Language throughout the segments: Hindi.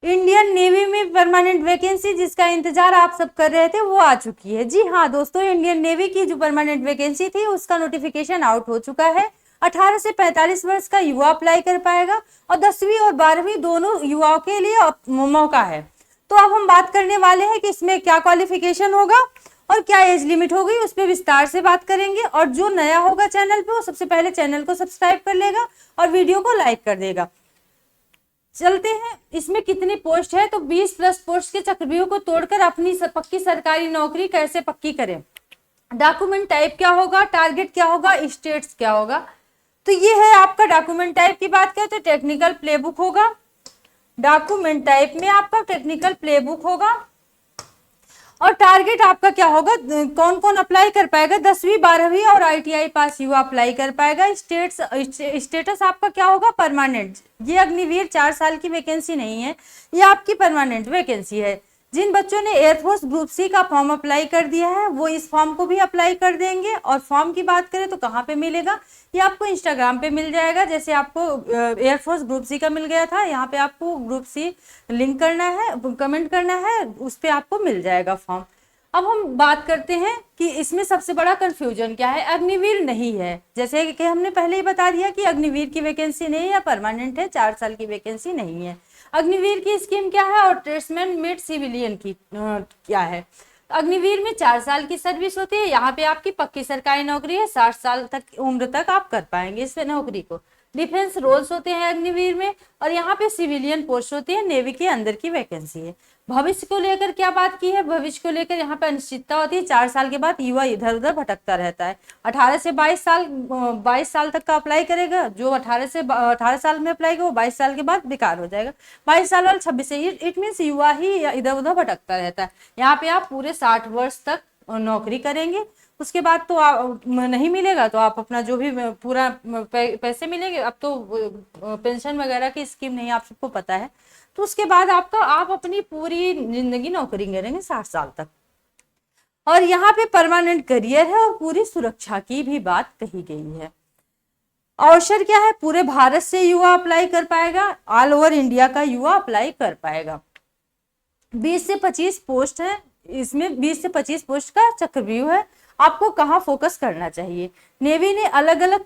इंडियन नेवी में परमानेंट वैकेंसी जिसका इंतजार आप सब कर रहे थे वो आ चुकी है। जी हाँ दोस्तों, इंडियन नेवी की जो परमानेंट वैकेंसी थी उसका नोटिफिकेशन आउट हो चुका है। 18 से 45 वर्ष का युवा अप्लाई कर पाएगा और 10वीं और 12वीं दोनों युवाओं के लिए मौका है। तो अब हम बात करने वाले हैं कि इसमें क्या क्वालिफिकेशन होगा और क्या एज लिमिट होगी, उस पर विस्तार से बात करेंगे। और जो नया होगा चैनल पे वो सबसे पहले चैनल को सब्सक्राइब कर लेगा और वीडियो को लाइक कर देगा। चलते हैं इसमें कितनी पोस्ट है। तो 20 प्लस पोस्ट के चक्रव्यूह को तोड़कर अपनी पक्की सरकारी नौकरी कैसे पक्की करें, डॉक्यूमेंट टाइप क्या होगा, टारगेट क्या होगा, स्टेट्स क्या होगा। तो ये है आपका डॉक्यूमेंट टाइप की बात करें तो टेक्निकल प्लेबुक होगा। डॉक्यूमेंट टाइप में आपका टेक्निकल प्लेबुक होगा। और टारगेट आपका क्या होगा, कौन कौन अप्लाई कर पाएगा, 10वीं 12वीं और ITI पास युवा अप्लाई कर पाएगा। स्टेटस आपका क्या होगा, परमानेंट। ये अग्निवीर 4 साल की वैकेंसी नहीं है, ये आपकी परमानेंट वैकेंसी है। जिन बच्चों ने एयरफोर्स ग्रुप सी का फॉर्म अप्लाई कर दिया है वो इस फॉर्म को भी अप्लाई कर देंगे। और फॉर्म की बात करें तो कहाँ पे मिलेगा, ये आपको इंस्टाग्राम पे मिल जाएगा। जैसे आपको एयरफोर्स ग्रुप सी का मिल गया था, यहाँ पे आपको ग्रुप सी लिंक करना है, कमेंट करना है, उस पर आपको मिल जाएगा फॉर्म। अब हम बात करते हैं कि इसमें सबसे बड़ा कंफ्यूजन क्या है, अग्निवीर नहीं है। जैसे कि हमने पहले ही बता दिया कि अग्निवीर की वैकेंसी नहीं है, परमानेंट है, 4 साल की वैकेंसी नहीं है। अग्निवीर की स्कीम क्या है और ट्रेड्समैन मेड सिविलियन की क्या है। अग्निवीर में 4 साल की सर्विस होती है, यहाँ पे आपकी पक्की सरकारी नौकरी है, 60 साल तक उम्र तक आप कर पाएंगे इस नौकरी को। डिफेंस रोल्स होते हैं अग्निवीर में और यहाँ पे सिविलियन पोस्ट होती है, नेवी के अंदर की वैकेंसी है। भविष्य को लेकर क्या बात की है, भविष्य को लेकर यहाँ पे अनिश्चितता होती है। 4 साल के बाद युवा इधर उधर भटकता रहता है। 18 से 22 साल तक का अप्लाई करेगा, जो 18 साल में अप्लाई करेगा वो 22 साल के बाद बेकार हो जाएगा। 22 साल वाला 26 से, इट मीन्स युवा ही इधर उधर भटकता रहता है। यहाँ पे आप पूरे 60 वर्ष तक नौकरी करेंगे, उसके बाद तो नहीं मिलेगा तो आप अपना जो भी पूरा पैसे मिलेंगे। अब तो पेंशन वगैरह की स्कीम नहीं, आप सबको पता है। तो उसके बाद आप अपनी पूरी जिंदगी नौकरी करेंगे 60 साल तक। और यहाँ पे परमानेंट करियर है और पूरी सुरक्षा की भी बात कही गई है। अवसर क्या है, पूरे भारत से युवा अप्लाई कर पाएगा, ऑल ओवर इंडिया का युवा अप्लाई कर पाएगा। 20 से 25 पोस्ट है इसमें, 20 से 25 पोस्ट का चक्रव्यूह है। आपको कहाँ फोकस करना चाहिए, नेवी ने अलग अलग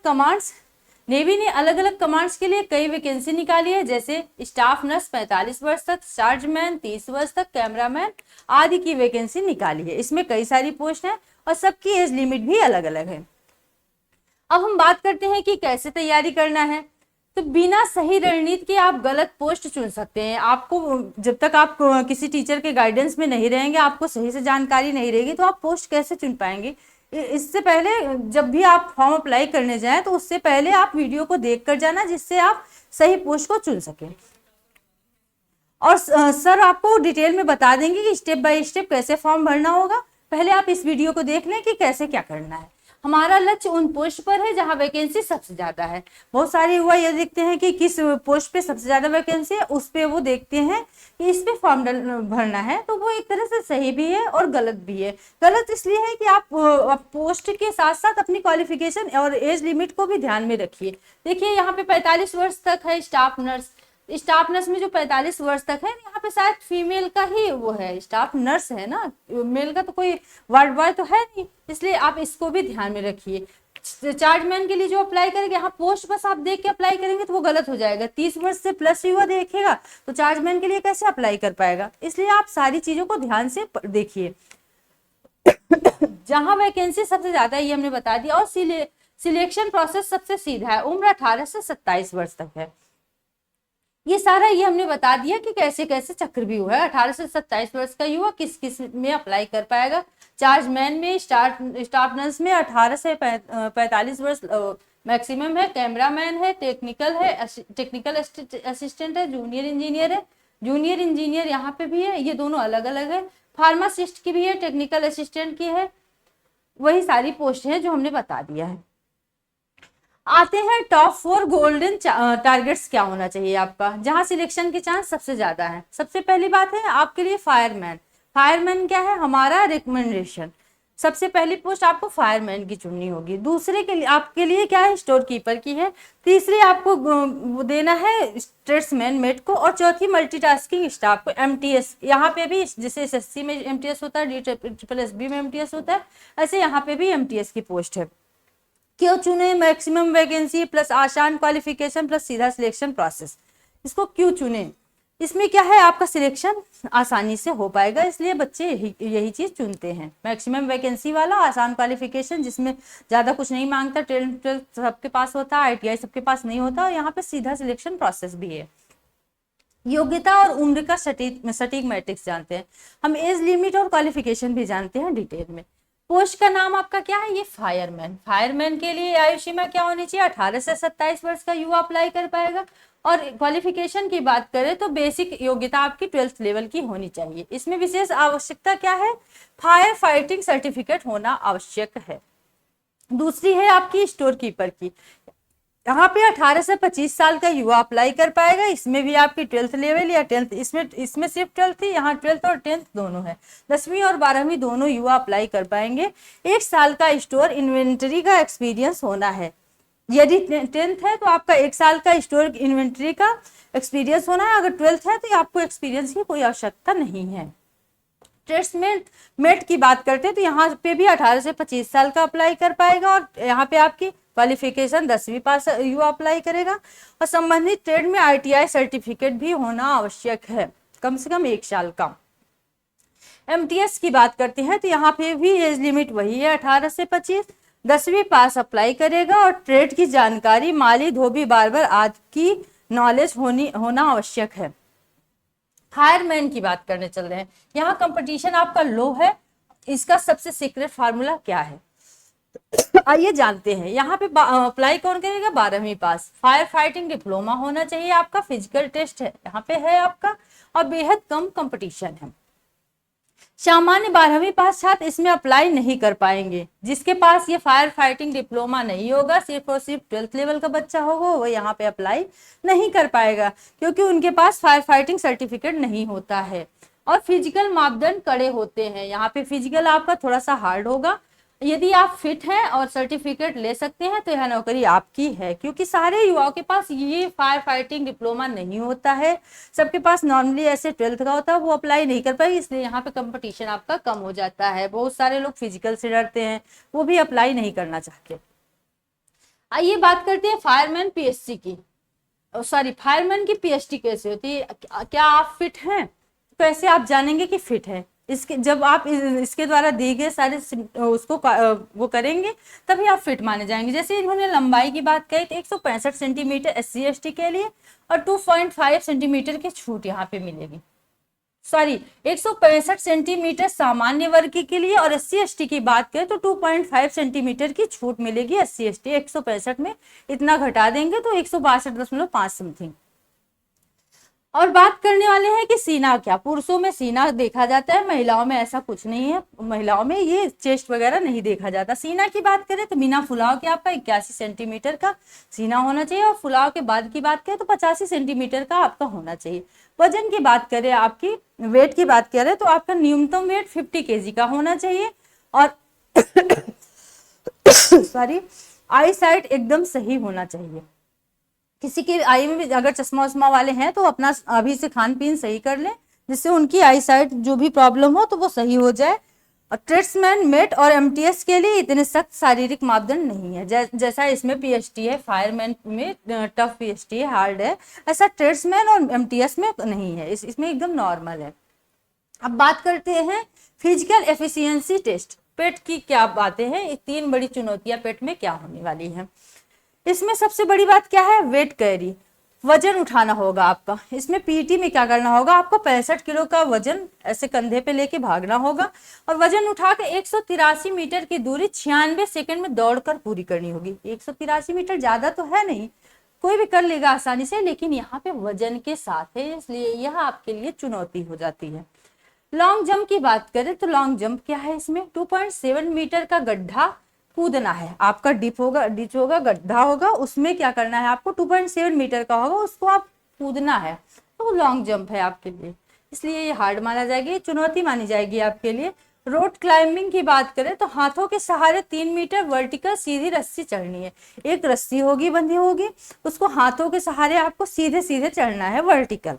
कमांड्स के लिए कई वैकेंसी निकाली है। जैसे स्टाफ नर्स 45 वर्ष तक, चार्जमैन 30 वर्ष तक, कैमरामैन आदि की वैकेंसी निकाली है। इसमें कई सारी पोस्ट हैं और सबकी एज लिमिट भी अलग अलग है। अब हम बात करते हैं कि कैसे तैयारी करना है। तो बिना सही रणनीति के आप गलत पोस्ट चुन सकते हैं। आपको जब तक आप किसी टीचर के गाइडेंस में नहीं रहेंगे, आपको सही से जानकारी नहीं रहेगी, तो आप पोस्ट कैसे चुन पाएंगे। इससे पहले जब भी आप फॉर्म अप्लाई करने जाएं तो उससे पहले आप वीडियो को देख कर जाना, जिससे आप सही पोस्ट को चुन सकें। और सर आपको डिटेल में बता देंगे कि स्टेप बाय स्टेप कैसे फॉर्म भरना होगा। पहले आप इस वीडियो को देख लें कि कैसे क्या करना है। हमारा लक्ष्य उन पोस्ट पर है जहां वैकेंसी सबसे ज्यादा है। बहुत सारे युवा ये देखते हैं कि किस पोस्ट पे सबसे ज्यादा वैकेंसी है, उस पे वो देखते हैं कि इस पे फॉर्म भरना है। तो वो एक तरह से सही भी है और गलत भी है। गलत इसलिए है कि आप पोस्ट के साथ साथ अपनी क्वालिफिकेशन और एज लिमिट को भी ध्यान में रखिए। देखिए यहाँ पे 45 वर्ष तक है स्टाफ नर्स में जो 45 वर्ष तक है, यहाँ पे शायद फीमेल का ही वो है, स्टाफ नर्स है ना, मेल का तो कोई वार्ड बॉय तो है नहीं, इसलिए आप इसको भी ध्यान में रखिए। चार्जमैन के लिए जो अप्लाई करेंगे, यहाँ पोस्ट बस आप देख के अप्लाई करेंगे तो वो गलत हो जाएगा। 30 वर्ष से प्लस युवा देखेगा तो चार्जमैन के लिए कैसे अप्लाई कर पाएगा। इसलिए आप सारी चीजों को ध्यान से देखिए। जहां वैकेंसी सबसे ज्यादा है ये हमने बता दिया। और सिलेक्शन प्रोसेस सबसे सीधा है, उम्र 18 से 27 वर्ष तक है। ये सारा ये हमने बता दिया कि कैसे कैसे चक्रव्यूह है। 18 से 27 वर्ष का युवा किस किस में अप्लाई कर पाएगा। चार्जमैन में, स्टाफ नर्स में 18 से 45 वर्ष मैक्सिमम है। कैमरामैन है, टेक्निकल असिस्टेंट है, जूनियर इंजीनियर यहाँ पे भी है, ये दोनों अलग अलग है। फार्मासिस्ट की भी है, टेक्निकल असिस्टेंट की है। वही सारी पोस्ट है जो हमने बता दिया है। आते हैं टॉप 4 गोल्डन टारगेट्स क्या होना चाहिए आपका, जहां सिलेक्शन के चांस सबसे ज्यादा है। सबसे पहली बात है आपके लिए फायरमैन क्या है, हमारा रिकमेंडेशन। सबसे पहली पोस्ट आपको फायरमैन की चुननी होगी, दूसरे के लिए आपके लिए क्या है, स्टोर कीपर की है, तीसरी आपको वो देना है ट्रेड्समैन मेट को, और चौथी मल्टीटास्किंग स्टाफ को एमटीएस। यहाँ पे भी जैसे एसएससी में एमटीएस होता है, DSSB में एमटीएस होता है, ऐसे यहाँ पे भी एमटीएस की पोस्ट है। क्यों चुने, मैक्सिमम वैकेंसी प्लस आसान क्वालिफिकेशन प्लस सीधा सिलेक्शन प्रोसेस, इसको क्यों चुने, इसमें क्या है आपका सिलेक्शन आसानी से हो पाएगा, इसलिए बच्चे यही चीज चुनते हैं। मैक्सिमम वैकेंसी वाला, आसान क्वालिफिकेशन जिसमें ज्यादा कुछ नहीं मांगता, 12 सबके पास होता है, ITI सबके पास नहीं होता, और यहाँ पे सीधा सिलेक्शन प्रोसेस भी है। योग्यता और उम्र का सटीक मैट्रिक्स जानते हैं हम, एज लिमिट और क्वालिफिकेशन भी जानते हैं डिटेल में। पोस्ट का नाम आपका क्या है, ये फायरमैन। फायरमैन के लिए आयु सीमा क्या होनी चाहिए, 18 से 27 वर्ष का युवा अप्लाई कर पाएगा। और क्वालिफिकेशन की बात करें तो बेसिक योग्यता आपकी 12th लेवल की होनी चाहिए। इसमें विशेष आवश्यकता क्या है, फायर फाइटिंग सर्टिफिकेट होना आवश्यक है। दूसरी है आपकी स्टोर कीपर की, यहाँ पे 18 से 25 साल का युवा अप्लाई कर पाएगा। इसमें भी आपकी 12th लेवल या 10th, इसमें सिर्फ 12th थी, यहाँ 12th और 10th दोनों है, 10वीं और 12वीं दोनों युवा अप्लाई कर पाएंगे। 1 साल का स्टोर इन्वेंटरी का एक्सपीरियंस होना है। यदि 10th है तो आपका 1 साल का स्टोर इन्वेंटरी का एक्सपीरियंस होना है, अगर 12th है तो आपको एक्सपीरियंस की कोई आवश्यकता नहीं है। ट्रेड्समैन मेट की बात करते हैं तो यहाँ पे भी 18 से 25 साल का अप्लाई कर पाएगा, और यहाँ पे आपकी क्वालिफिकेशन 10वीं पास युवा अप्लाई करेगा, और संबंधित ट्रेड में ITI सर्टिफिकेट भी होना आवश्यक है, कम से कम 1 साल का। MTS की बात करते हैं तो यहाँ पे भी एज लिमिट वही है, 18 से 25, 10वीं पास अप्लाई करेगा, और ट्रेड की जानकारी माली, धोबी, बार्बर आदि की नॉलेज होना आवश्यक है। फायरमैन की बात करने चल रहे हैं, यहाँ कंपटीशन आपका लो है, इसका सबसे सीक्रेट फार्मूला क्या है आइए जानते हैं। यहाँ पे अप्लाई कौन करेगा, 12वीं पास, फायर फाइटिंग डिप्लोमा होना चाहिए आपका, फिजिकल टेस्ट है यहाँ पे है आपका, और बेहद कम कंपटीशन है। सामान्य 12वीं पास छात्र इसमें अप्लाई नहीं कर पाएंगे, जिसके पास ये फायर फाइटिंग डिप्लोमा नहीं होगा, सिर्फ और सिर्फ 12th लेवल का बच्चा होगा, वो यहाँ पे अप्लाई नहीं कर पाएगा, क्योंकि उनके पास फायर फाइटिंग सर्टिफिकेट नहीं होता है। और फिजिकल मापदंड कड़े होते हैं, यहाँ पे फिजिकल आपका थोड़ा सा हार्ड होगा। यदि आप फिट हैं और सर्टिफिकेट ले सकते हैं तो यह नौकरी आपकी है, क्योंकि सारे युवाओं के पास ये फायर फाइटिंग डिप्लोमा नहीं होता है, सबके पास नॉर्मली ऐसे 12th का होता है, वो अप्लाई नहीं कर पाए, इसलिए यहाँ पे कंपटीशन आपका कम हो जाता है। बहुत सारे लोग फिजिकल से डरते हैं, वो भी अप्लाई नहीं करना चाहते। आइए बात करते हैं फायरमैन PSC की, सॉरी फायरमैन की PST कैसे होती है, क्या आप फिट हैं, कैसे आप जानेंगे कि फिट है, इसके जब आप इसके द्वारा दिए गए सारे उसको वो करेंगे तभी आप फिट माने जाएंगे। जैसे इन्होंने लंबाई की बात कही तो 165 सेंटीमीटर SC ST के लिए, और 2.5 सेंटीमीटर की छूट यहाँ पे मिलेगी, सॉरी 165 सेंटीमीटर सामान्य वर्ग के लिए, और SC ST की बात करें तो 2.5 सेंटीमीटर की छूट मिलेगी। SC ST 165 में इतना घटा देंगे तो 162.5 समथिंग। और बात करने वाले हैं कि सीना क्या, पुरुषों में सीना देखा जाता है, महिलाओं में ऐसा कुछ नहीं है, महिलाओं में ये चेस्ट वगैरह नहीं देखा जाता। सीना की बात करें तो बिना फुलाव के आपका 81 सेंटीमीटर का सीना होना चाहिए, और फुलाव के बाद की बात करें तो 85 सेंटीमीटर का आपका होना चाहिए। वजन की बात करें, आपकी वेट की बात करें तो आपका न्यूनतम वेट 50 kg का होना चाहिए, और सॉरी आई साइट एकदम सही होना चाहिए। किसी की आई में भी अगर चश्मा वश्मा वाले हैं तो अपना अभी से खान पीन सही कर लें, जिससे उनकी आई साइट जो भी प्रॉब्लम हो तो वो सही हो जाए। और ट्रेड्समैन मेट और MTS के लिए इतने सख्त शारीरिक मापदंड नहीं है, जैसा इसमें PST है, फायरमैन में टफ PST है, हार्ड है, ऐसा ट्रेड्समैन और MTS में नहीं है, इसमें एकदम नॉर्मल है। अब बात करते हैं फिजिकल एफिशिएंसी टेस्ट, पेट की क्या बातें हैं, 3 बड़ी चुनौतियां पेट में क्या होने वाली है। इसमें सबसे बड़ी बात क्या है, वेट कैरी, वजन उठाना होगा आपका। इसमें PT में क्या करना होगा, आपको 65 किलो का वजन ऐसे कंधे पे लेके भागना होगा, और वजन उठा के 183 मीटर की दूरी 96 सेकंड में दौड़कर पूरी करनी होगी। 183 मीटर ज्यादा तो है नहीं, कोई भी कर लेगा आसानी से, लेकिन यहाँ पे वजन के साथ है, इसलिए यह आपके लिए चुनौती हो जाती है। लॉन्ग जंप की बात करें तो लॉन्ग जंप क्या है, इसमें 2.7 मीटर का गड्ढा कूदना है आपका, डिच होगा, गड्ढा होगा, उसमें क्या करना है आपको, 2.7 मीटर का होगा, उसको आप कूदना है, तो लॉन्ग जंप है आपके लिए, इसलिए ये हार्ड माना जाएगी, चुनौती मानी जाएगी आपके लिए। रोड क्लाइंबिंग की बात करें तो हाथों के सहारे 3 मीटर वर्टिकल सीधी रस्सी चढ़नी है। एक रस्सी होगी, बंधी होगी, उसको हाथों के सहारे आपको सीधे सीधे चढ़ना है वर्टिकल।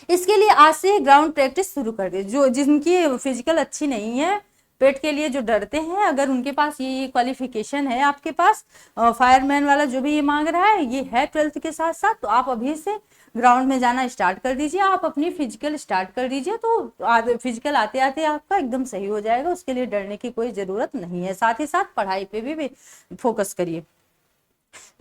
इसके लिए आज से ग्राउंड प्रैक्टिस शुरू कर दे। जो जिनकी फिजिकल अच्छी नहीं है, पेट के लिए जो डरते हैं, अगर उनके पास ये क्वालिफिकेशन है, आपके पास फायरमैन वाला जो भी ये मांग रहा है, ये है 12th के साथ साथ, तो आप अभी से ग्राउंड में जाना स्टार्ट कर दीजिए। आप अपनी फिजिकल स्टार्ट कर दीजिए, तो फिजिकल आते आते आपका एकदम सही हो जाएगा। उसके लिए डरने की कोई जरूरत नहीं है। साथ ही साथ पढ़ाई पे भी फोकस करिए।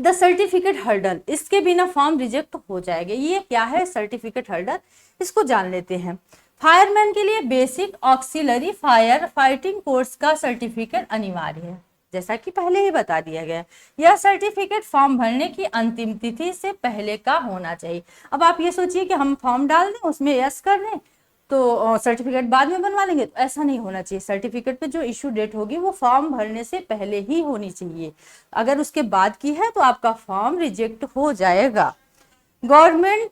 द सर्टिफिकेट हर्डल, इसके बिना फॉर्म रिजेक्ट हो जाएगा। ये क्या है सर्टिफिकेट हर्डल, इसको जान लेते हैं। फायरमैन के लिए basic auxiliary fire fighting course का सर्टिफिकेट अनिवार्य है, जैसा कि पहले ही बता दिया गया। यह सर्टिफिकेट फॉर्म भरने की अंतिम तिथि से पहले का होना चाहिए। अब आप ये सोचिए कि हम फॉर्म डाल दें, उसमें यस कर दें, तो सर्टिफिकेट बाद में बनवा लेंगे, तो ऐसा नहीं होना चाहिए। सर्टिफिकेट पे जो इशू डेट होगी वो फॉर्म भरने से पहले ही होनी चाहिए। अगर उसके बाद की है तो आपका फॉर्म रिजेक्ट हो जाएगा। गवर्नमेंट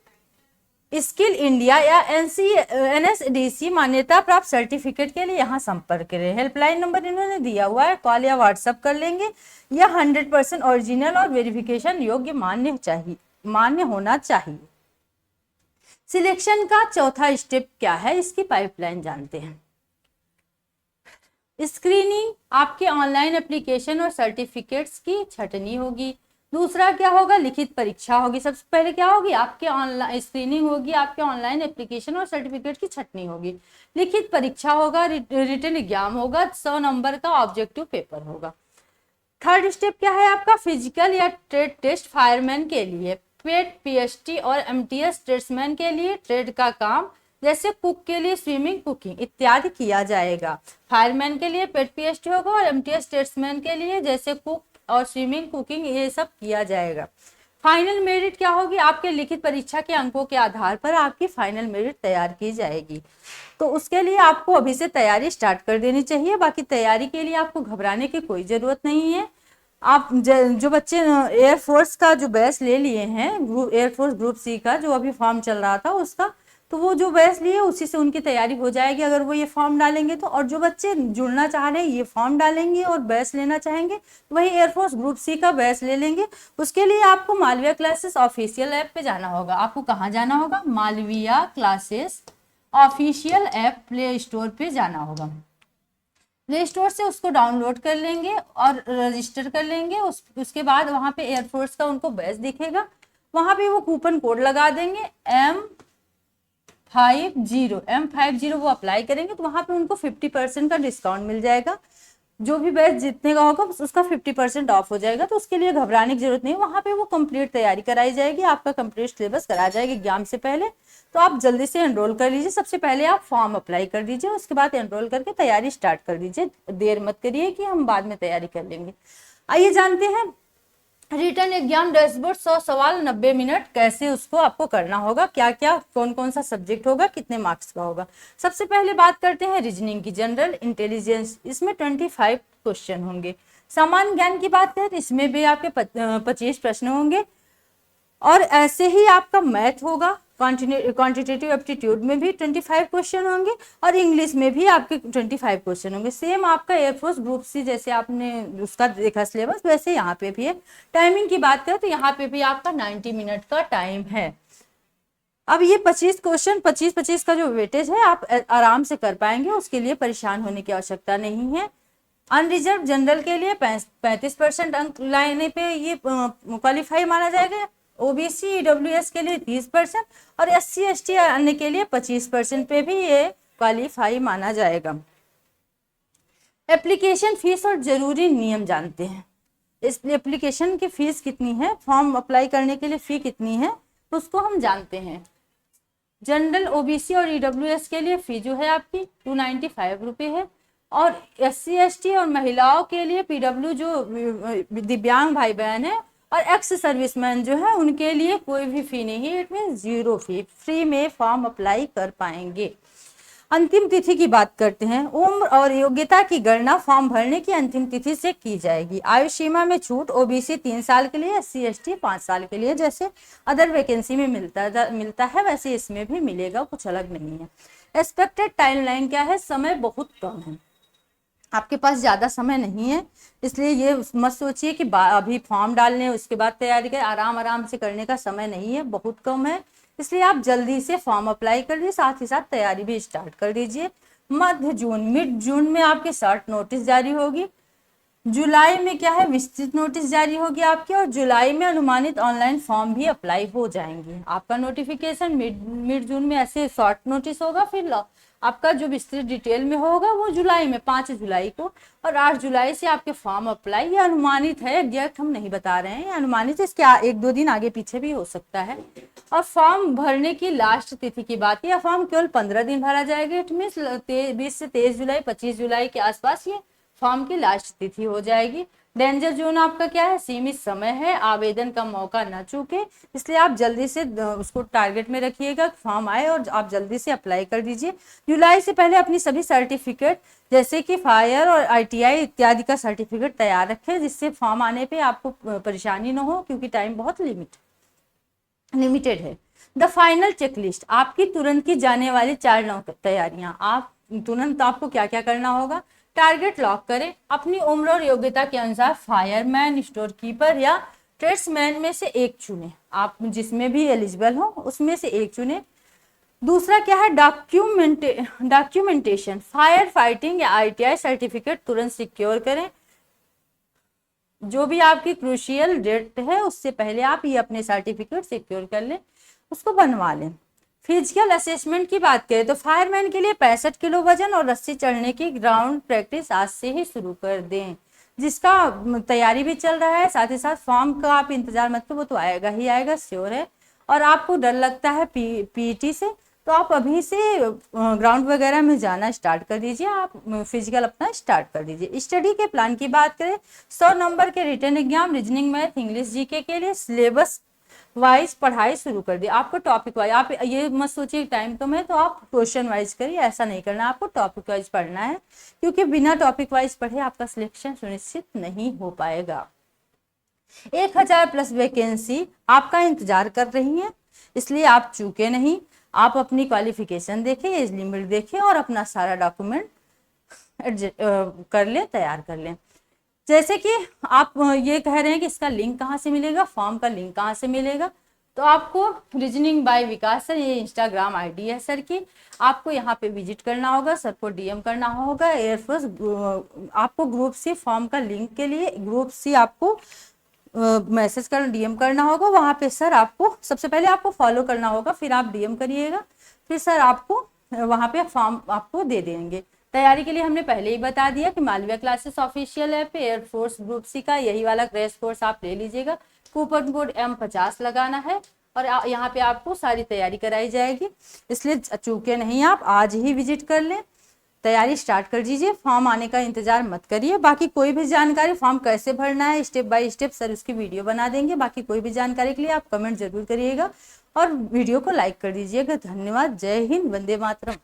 स्किल इंडिया या NSDC मान्यता प्राप्त सर्टिफिकेट के लिए यहाँ संपर्क करें। हेल्पलाइन नंबर इन्होंने दिया हुआ है, कॉल या व्हाट्सएप कर लेंगे। यह 100% ओरिजिनल और वेरिफिकेशन योग्य मान्य होना चाहिए। सिलेक्शन का चौथा स्टेप क्या है, इसकी पाइपलाइन जानते हैं। स्क्रीनिंग, आपके ऑनलाइन एप्लीकेशन और सर्टिफिकेट्स की छटनी होगी। दूसरा क्या होगा, लिखित परीक्षा होगी। सबसे पहले क्या होगी, आपके ऑनलाइन स्क्रीनिंग होगी, आपके ऑनलाइन एप्लीकेशन और सर्टिफिकेट की छटनी होगी। लिखित परीक्षा होगा, रिटन एग्जाम होगा, 100 नंबर का ऑब्जेक्टिव पेपर होगा। थर्ड स्टेप क्या है आपका, फिजिकल या ट्रेड टेस्ट फायरमैन के लिए। पेट, PST और MTS ट्रेड्समैन के लिए ट्रेड का काम, जैसे कुक के लिए स्विमिंग, कुकिंग इत्यादि किया जाएगा। फायरमैन के लिए पेट, PST होगा, और MTS ट्रेड्समैन के लिए जैसे कुक और स्विमिंग, कुकिंग ये सब किया जाएगा। फाइनल मेरिट क्या होगी, आपके लिखित परीक्षा के अंकों के आधार पर आपकी फाइनल मेरिट तैयार की जाएगी। तो उसके लिए आपको अभी से तैयारी स्टार्ट कर देनी चाहिए। बाकी तैयारी के लिए आपको घबराने की कोई जरूरत नहीं है। आप जो बच्चे एयरफोर्स का जो बैच ले लिए हैं, एयरफोर्स ग्रुप C का जो अभी फॉर्म चल रहा था उसका, तो वो जो बैच लिए उसी से उनकी तैयारी हो जाएगी अगर वो ये फॉर्म डालेंगे तो। और जो बच्चे जुड़ना चाह रहे हैं ये फॉर्म डालेंगे और बैच लेना चाहेंगे तो वही एयरफोर्स ग्रुप C का बैच ले लेंगे। उसके लिए आपको मालविया क्लासेस ऑफिशियल ऐप पे जाना होगा। आपको कहाँ जाना होगा, Malviya classes official app play store पे जाना होगा। प्ले स्टोर से उसको डाउनलोड कर लेंगे और रजिस्टर कर लेंगे। उसके बाद वहाँ पे एयरफोर्स का उनको बैच दिखेगा, वहाँ पे वो कूपन कोड लगा देंगे M50 वो अप्लाई करेंगे तो वहाँ पे उनको 50% का डिस्काउंट मिल जाएगा। जो भी बैच जितने का होगा उसका 50% ऑफ हो जाएगा। तो उसके लिए घबराने की जरूरत नहीं, वहाँ पे वो कंप्लीट तैयारी कराई जाएगी, आपका कंप्लीट सिलेबस कराया जाएगा एग्जाम से पहले। तो आप जल्दी से एनरोल कर लीजिए। सबसे पहले आप फॉर्म अप्लाई कर दीजिए, उसके बाद एनरोल करके तैयारी स्टार्ट कर दीजिए। देर मत करिए कि हम बाद में तैयारी कर लेंगे। आइए जानते हैं रिटन एग्जाम डैशबोर्ड 100 सवाल 90 मिनट कैसे उसको आपको करना होगा, क्या क्या कौन कौन सा सब्जेक्ट होगा, कितने मार्क्स का होगा। सबसे पहले बात करते हैं रीजनिंग की, जनरल इंटेलिजेंस। इसमें 25 क्वेश्चन होंगे। सामान्य ज्ञान की बात करें तो इसमें भी आपके 25 प्रश्न होंगे। और ऐसे ही आपका मैथ होगा, क्वांटिटेटिव एप्टीट्यूड में भी 25 क्वेश्चन होंगे और इंग्लिश में भी आपके 25 क्वेश्चन होंगे। सेम आपका एयरफोर्स ग्रुप C जैसे आपने उसका देखा सिलेबस वैसे यहाँ पे भी है। टाइमिंग की बात करें तो यहाँ पे भी आपका 90 मिनट का टाइम है। अब ये 25 क्वेश्चन 25 का जो वेटेज है आप आराम से कर पाएंगे, उसके लिए परेशान होने की आवश्यकता नहीं है। अनरिजर्व जनरल के लिए 35% अंक लाने पे ये क्वालिफाई माना जाएगा। OBC EWS के लिए 30% और SC ST अन्य के लिए 25% पे भी ये क्वालिफाई माना जाएगा। एप्लीकेशन फीस और जरूरी नियम जानते हैं। इस एप्लीकेशन की फीस कितनी है, फॉर्म अप्लाई करने के लिए फी कितनी है, तो उसको हम जानते हैं। जनरल OBC और EWS के लिए फी जो है आपकी 295 रुपये है। और SC ST और महिलाओं के लिए PW जो दिव्यांग भाई बहन है और एक्स सर्विसमैन जो है उनके लिए कोई भी फी नहीं है। इट मीन 0 फी, फ्री में फॉर्म अप्लाई कर पाएंगे। अंतिम तिथि की बात करते हैं। उम्र और योग्यता की गणना फॉर्म भरने की अंतिम तिथि से की जाएगी। आयु सीमा में छूट ओबीसी 3 साल के लिए, SC ST 5 साल के लिए, जैसे अदर वैकेंसी में मिलता है वैसे इसमें भी मिलेगा, कुछ अलग नहीं है। एक्सपेक्टेड टाइमलाइन क्या है, समय बहुत कम है, आपके पास ज़्यादा समय नहीं है, इसलिए ये मत सोचिए कि अभी फॉर्म डालने उसके बाद तैयारी करें, आराम आराम से करने का समय नहीं है, बहुत कम है, इसलिए आप जल्दी से फॉर्म अप्लाई कर दीजिए, साथ ही साथ तैयारी भी स्टार्ट कर दीजिए। मिड जून में आपके शॉर्ट नोटिस जारी होगी, जुलाई में क्या है विस्तृत नोटिस जारी होगी आपकी, और जुलाई में अनुमानित ऑनलाइन फॉर्म भी अप्लाई हो जाएंगे। आपका नोटिफिकेशन मिड जून में ऐसे शॉर्ट नोटिस होगा, फिर आपका जो विस्तृत डिटेल में होगा वो जुलाई में 5 जुलाई को, और 8 जुलाई से आपके फॉर्म अप्लाई। ये अनुमानित है, एग्जैक्ट हम नहीं बता रहे हैं, अनुमानित, इसके 1-2 दिन आगे पीछे भी हो सकता है। और फॉर्म भरने की लास्ट तिथि की बात की, फॉर्म केवल 15 दिन भरा जाएगा, इट मीन्स 20 से 23 जुलाई 25 जुलाई के आसपास ये फॉर्म की लास्ट तिथि हो जाएगी। डेंजर जोन आपका क्या है, सीमित समय है, आवेदन का मौका न चूके, इसलिए आप जल्दी से उसको टारगेट में रखिएगा, फॉर्म आए और आप जल्दी से अप्लाई कर दीजिए। जुलाई से पहले अपनी सभी सर्टिफिकेट जैसे कि फायर और ITI इत्यादि का सर्टिफिकेट तैयार रखें, जिससे फॉर्म आने पे आपको परेशानी न हो, क्योंकि टाइम बहुत लिमिटेड है। द फाइनल चेकलिस्ट, आपकी तुरंत की जाने वाली 4 तैयारियां, आप तुरंत आपको क्या क्या करना होगा। टारगेट लॉक करें, अपनी उम्र और योग्यता के अनुसार फायरमैन, स्टोर कीपर या ट्रेड्समैन में से एक चुने, आप जिसमें भी एलिजिबल हो उसमें से एक चुने। दूसरा क्या है, डॉक्यूमेंटेशन, फायर फाइटिंग या ITI सर्टिफिकेट तुरंत सिक्योर करें, जो भी आपकी क्रूशियल डेट है उससे पहले आप ये अपने सर्टिफिकेट सिक्योर कर लें, उसको बनवा लें। फिजिकल असेसमेंट की बात करें तो फायरमैन के लिए 65 किलो वजन और रस्सी चढ़ने की ग्राउंड प्रैक्टिस आज से ही शुरू कर दें, जिसका तैयारी भी चल रहा है। साथ ही साथ फॉर्म का आप इंतजार मत करो, वो तो आएगा ही आएगा, श्योर है। और आपको डर लगता है PET से, तो आप अभी से ग्राउंड वगैरह में जाना स्टार्ट कर दीजिए, आप फिजिकल अपना स्टार्ट कर दीजिए। स्टडी के प्लान की बात करें, 100 नंबर के written exam, reasoning, math, English, GK के लिए सिलेबस वाइज पढ़ाई शुरू कर दी। आपको टॉपिक वाइज, आप ये मत सोचिए टाइम कम है तो आप क्वेश्चन वाइज करिए, ऐसा नहीं करना, आपको टॉपिक वाइज पढ़ना है, क्योंकि बिना टॉपिक वाइज पढ़े आपका सिलेक्शन सुनिश्चित नहीं हो पाएगा। 1000+ वैकेंसी आपका इंतजार कर रही है, इसलिए आप चूके नहीं। आप अपनी क्वालिफिकेशन देखें, एज लिमिट देखें और अपना सारा डॉक्यूमेंट कर लें, तैयार कर लें। जैसे कि आप ये कह रहे हैं कि इसका लिंक कहाँ से मिलेगा, फॉर्म का लिंक कहाँ से मिलेगा, तो आपको रीजनिंग बाय विकास सर, ये इंस्टाग्राम ID है सर की, आपको यहाँ पे विजिट करना होगा, सर को DM करना होगा। एयरफोर्स आपको ग्रुप C फॉर्म का लिंक के लिए ग्रुप C आपको मैसेज कर DM करना होगा, वहाँ पे सर आपको सबसे पहले आपको फॉलो करना होगा, फिर आप DM करिएगा, फिर सर आपको वहाँ पे फॉर्म आपको दे देंगे। तैयारी के लिए हमने पहले ही बता दिया कि मालविया क्लासेस ऑफिशियल ऐप पे एयरफोर्स ग्रुप C का यही वाला क्रैश कोर्स आप ले लीजिएगा, कूपन कोड M50 लगाना है और यहाँ पे आपको सारी तैयारी कराई जाएगी, इसलिए चूके नहीं, आप आज ही विजिट कर लें, तैयारी स्टार्ट कर दीजिए, फॉर्म आने का इंतजार मत करिए। बाकी कोई भी जानकारी, फॉर्म कैसे भरना है स्टेप बाय स्टेप सर उसकी वीडियो बना देंगे, बाकी कोई भी जानकारी के लिए आप कमेंट जरूर करिएगा और वीडियो को लाइक कर दीजिएगा। धन्यवाद, जय हिंद, वंदे मातरम।